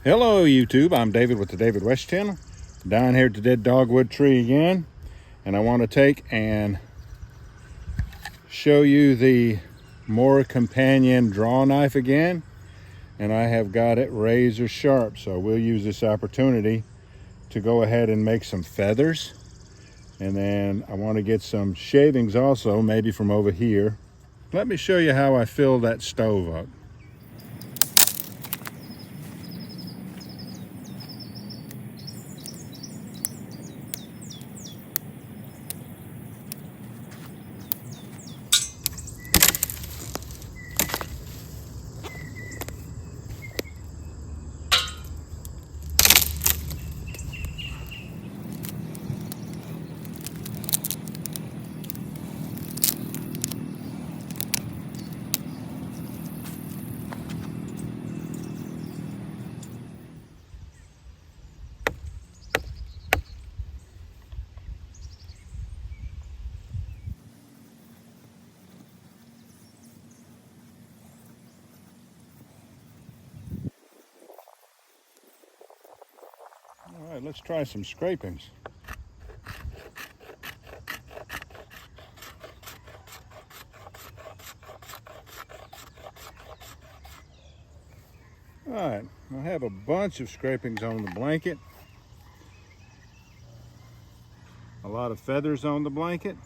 Hello YouTube, I'm David with the David Wedge channel. Down here at the dead dogwood tree again, and I want to take and show you the More Companion draw knife again, and I have got it razor sharp, so we'll use this opportunity to go ahead and make some feathers, and then I want to get some shavings also, maybe from over here. Let me show you how I fill that stove up. All right, let's try some scrapings. All right, I have a bunch of scrapings on the blanket. A lot of feathers on the blanket.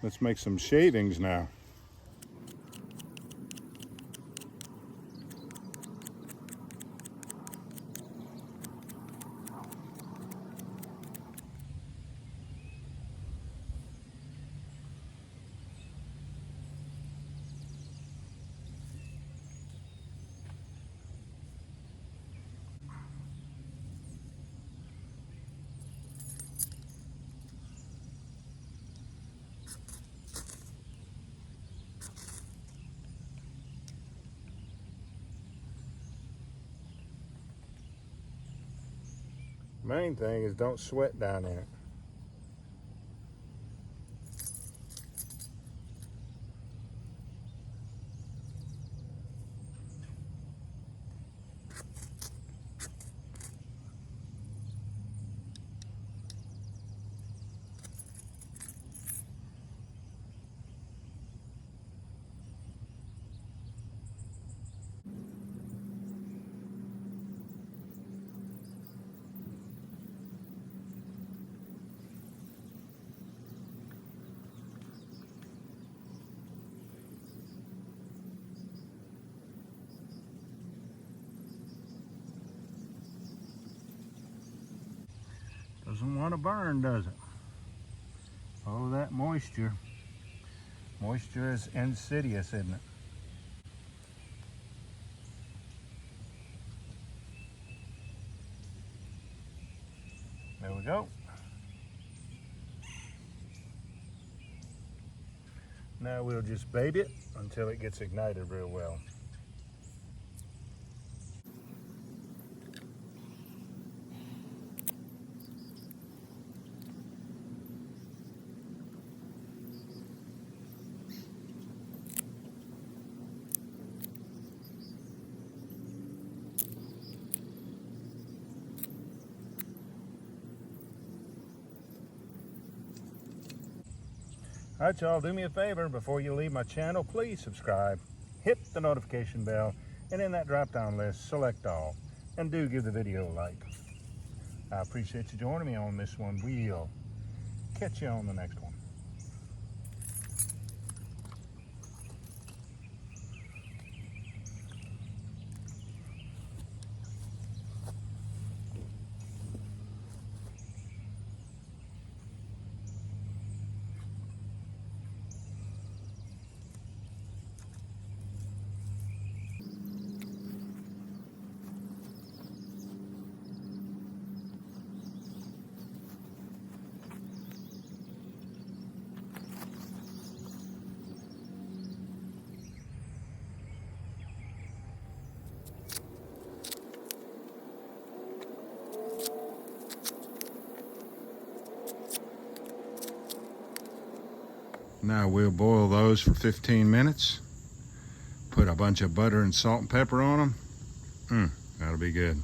Let's make some shavings now. Main thing is don't sweat down in it. Doesn't want to burn, does it? Oh, that moisture. Moisture is insidious, isn't it? There we go. Now we'll just bait it until it gets ignited real well. All right, y'all, do me a favor before you leave my channel. Please subscribe, hit the notification bell, and in that drop-down list, select all. And do give the video a like. I appreciate you joining me on this one. We'll catch you on the next one. Now we'll boil those for 15 minutes. Put put a bunch of butter and salt and pepper on them. That'll be good.